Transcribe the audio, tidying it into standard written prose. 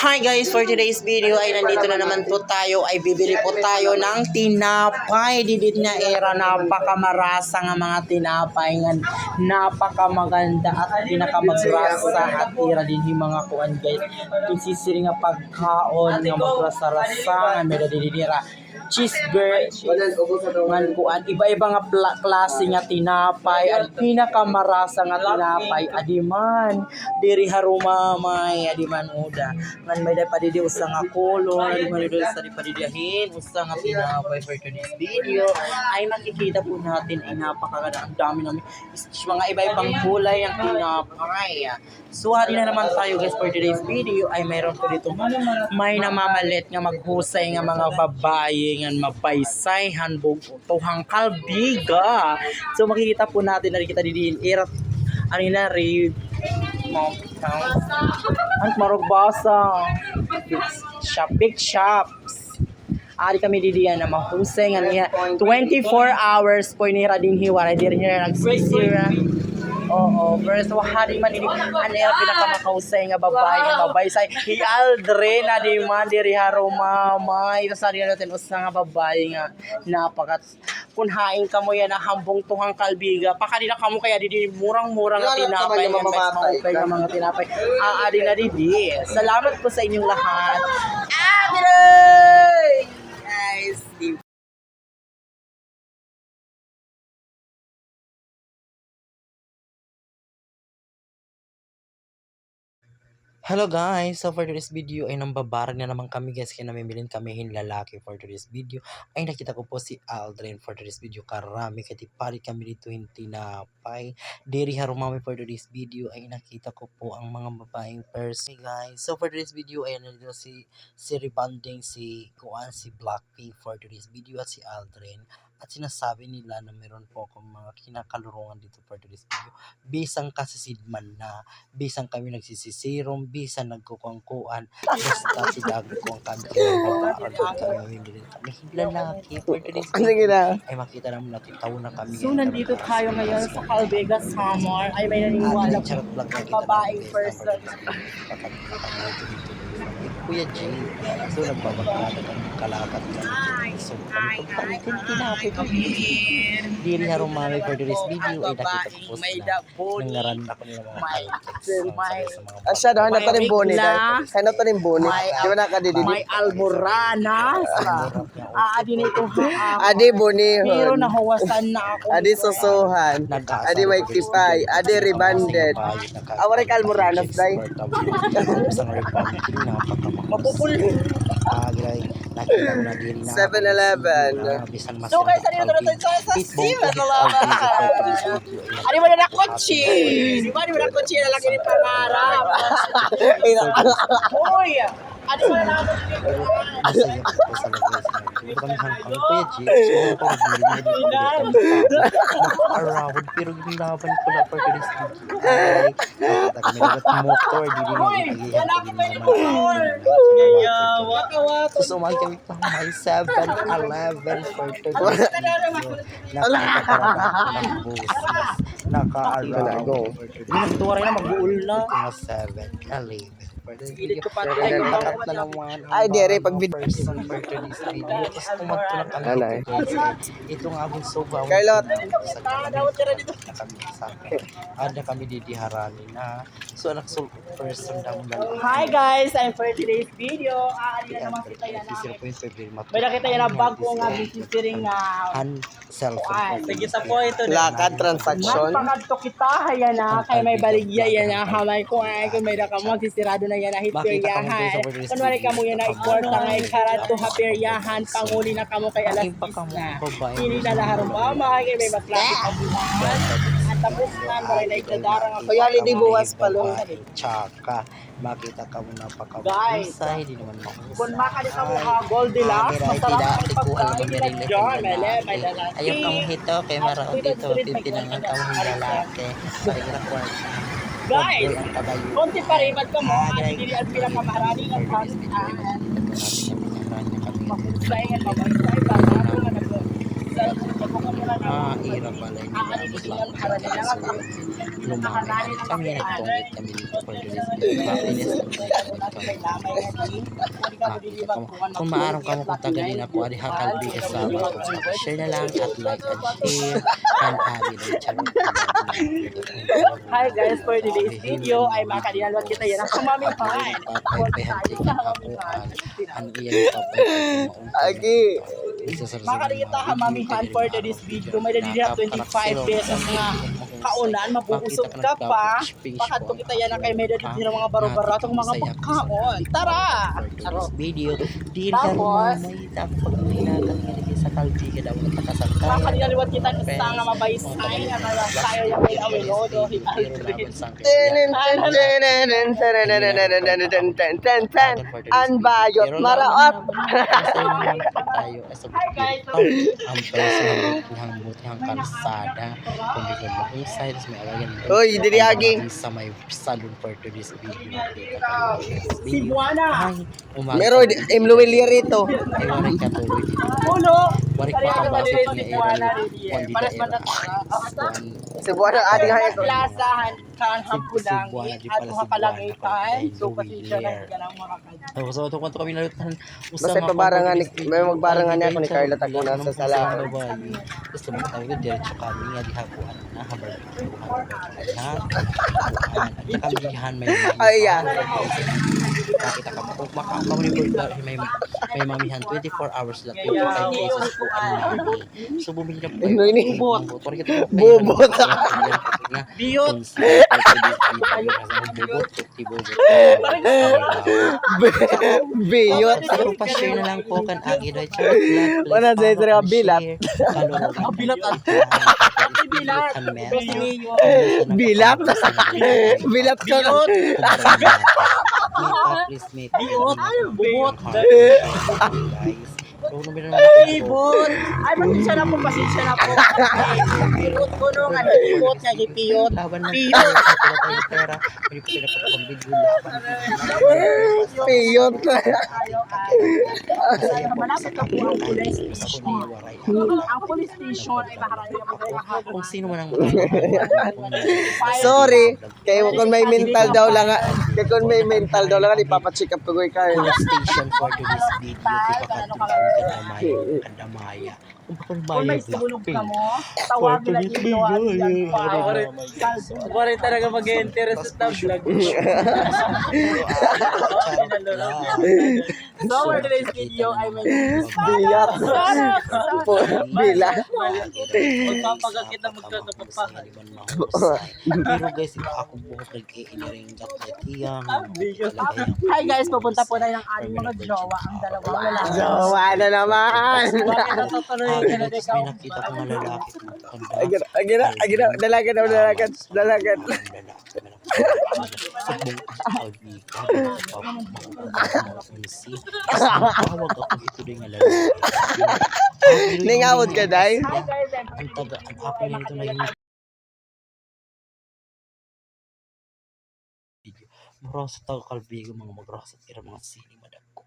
Hi guys, for today's video ay nandito na naman po tayo, ay bibili po tayo ng tinapay. Didit na era, napakamarasa nga mga tinapay nga, napakamaganda at pinakamagrasa at era din yung mga kuan guys. Insisiri nga pagkaon nga magrasa-rasa nga meda didira. Cheeseburger, kuan iba-iba nga klase nga tinapay at pinakamarasa nga tinapay adiman diri harumamay adiman uda man may padidi usa nga kolor adiman diri sa padidihin usa nga tinapay. For today's video ay makikita po natin ay napakaganda, ang dami namin mga iba-ibang kulay ang tinapay. So hari na naman tayo guys, for today's video ay mayroon po dito may namamalit nga maghusay nga mga babae nga mapaysay hanbog tuhang kalbiga. So makikita po natin na kita didiin irat ano na rin ang marugbasa big shops. Ari kami didiyan na mahusay nga niya 24 hours po nira din hiwala diri niya nagsisira. Oo, first hari man ini anera pinakamakahusay nga babae nga mabaysay hialdre na di man diri harumama. Ito sa diyan natin usa nga babae nga napakat kun hain kamo yan na hambong tuhang kalbiga pakadina kamo kaya di murang-murang nga tinapay nga maupay nga mga tinapay aadi na di. Salamat po sa inyong lahat. Guys, hello guys, so for today's video ay nambabaran na naman kami guys, kaya namimilin kami lalaki. For today's video ay nakita ko po si Aldrin. For today's video karami katipari kami dito hindi tinapay diri harumami. For today's video ay nakita ko po ang mga babaeng person. Hey guys, so for today's video ay nandito si Rebanding, si Kuan, si Blackpink for today's video at si Aldrin. At sinasabi nila na meron po akong mga kinakalurungan dito for today's video. Bisang kasisidman na, bisang kami nagsisisirom, bisang nagkukuangkuan, basta sidago ko ang kami mamimili kami lalaki. For today's video ay makita naman natin taon na kami. So nandito tayo ngayon sa Calvega Summer. Ay may naniniwala babaeng person. Kuya Jay, so nagbabakala kami kalakad kami. So kami pagpalitin tinapay kami. Diri harumami for today's video ay nakita ko po na nangaran ako nila mga kalitex. Asya daw na tanim boni dahil. Kaya na tanim boni. Di ba nakadididi? May almoranas. Adi na ito Adi boni. pero nahawasan na ako. Adi susuhan. Adi may tipay. Adi rebanded. Awari ka almoranas dahil. Isang Republic mapupuli. Nakita ko na diri na 7-Eleven. So guys, ano ito sa 7-Eleven? Ano mo na kotse? Di ba? Di mo na kotse na laki ni pangarap. Hoy! Ano mo na around pero ginaban ko na for this motor di so may kami pa may 7-Eleven for today's naka-araw natuwa rin na mag-uul na 7-Eleven. Pilit ko pa Takat na naman Ay, dere pag person for today's video. Tapos tumagtulak kami ito nga akong soba. Carlot. Ada kami didiharani na. So anak so person daw na. Hi guys, I'm for today's video. Aali na naman kita yan namin. May nakita yan ang bag ko nga bisisiring na hand cellphone. sige sa po ito. Lakad transaction. Magpangadto kita, yan na. Kaya may baligya, yan na. Hamay ko ay kung may nakamag, sisirado na yan na hipiryahan. Kunwari ka mo yan na ikwarta nga ikarat to hapiryahan. Panguli na kamo kay alas 10 na. Hindi na laharong mama, kaya may maklase ka buwan. At tapos na, maray na ikladara nga. Kaya di buwas palo. Tsaka makita ka mo Guys, napakabusay, di naman mahusay. kung makali ka mo Goldilocks, masarap ang pagkain nila dyan. May lalaki. Ayaw kang hito, kay maraon dito, pipinangan ka mo lalaki. Parang record. Guys, konti pa rin, ba't ka mo? Ano nili ang pinakamarami ng pansihan? Mahusay nga, mabasay, baka ako nga Ira pala hindi na maglaban sa lumaman. Kami nagtungit kami dito for the rest of happiness and kung maaraw ka mo kung tagalina po adi hakal bigas sa share na lang at like and share and add and charot. Hi guys, for today's video ay makadinalwat kita yan ang mami pa. Ano iyan pa Agi. Makadita ka mamihan for today's video. May dadidya 25 pesos nga kaunan, mabubusog ka pa. Bakit ko kita yan na kay may dadidya mga baro-baro itong mga pagkaon. Tara! Video di ka may dapat pinagat nga sa kalbi ka daw nakasangkay. Makadinalwat kita sa nga mabaysay nga kaya tayo yung may awilodo. Anbayot maraot. Tayo as a ang preso ng kalsada kung bigyan mo kung sides may alayan mo. Oy, diri agi. Sa may salon for today's video. Cebuana! Meron imluwili rito. Ay, waray ka tuloy dito. Ulo! Waray ka kabasot nga Cebuana era. rin yan. Paras ba Cebuana adi nga ito. Plazahan kan hampulangi at mga kalangitan. So kasi siya na higa ng mga kanya. So ito kung kami nalutan. Basta pabarangan ni may magbarangan niya ako ni Carla Taguna sa sala. Gusto mo tayo ko diretso kami nga dihabuan na barbecue. At kamihan may Ay ya. kita ka kung makakamonitor may mamihan 24 hours lang 25 pesos po ang nami. So bumili ka po. Ano ini? Bobot. Bobot. Biyot! Biyot. Ako pa share na lang po kan agi doy charot lang. Wala sa ito nga bilat. Bilat at Bilat! Bilat. Bilat ka na. Please make Biyot! Bubot! guys. So, numero na Bibot! Ay, pasensya na po. Bibot ko nung ano, bibot niya, gipiyot. laban ng Biyot! pera. Pwede po sila kapag-video laban. Biyot. Malapit na po ang police Ako station. ni Waray. Ang police station ay maharani na po Kung sino man ang Sorry. Kaya kung may mental daw lang, kaya kung may mental daw lang, ipapacheck up ko kay Carla. police station for today's video. Di pa kadamaya. Kung Kung may sunog ka mo, tawagin lang yung Waray talaga mag-interest sa vlog. So, for today's video ay may Biyat. Bila. magpapagakit na magkakapapahan. Pero guys, ako buhok nag-i-iniring at iyang Hi guys, pupunta po na yung aming mga jowa, ang dalawang lalaki. Jowa na naman. Bakit natutuloy ka na may nakita ko mga lalaki Agina, dalagan daw, dalagan. dalaga tawag ako ito din nga lalaki. Ningawod ka, day? Hi guys, I'm Ang taga, ang apo niya nito na yung video. Mura sa taga kalbigo mga magrasa tira mga sini madagko.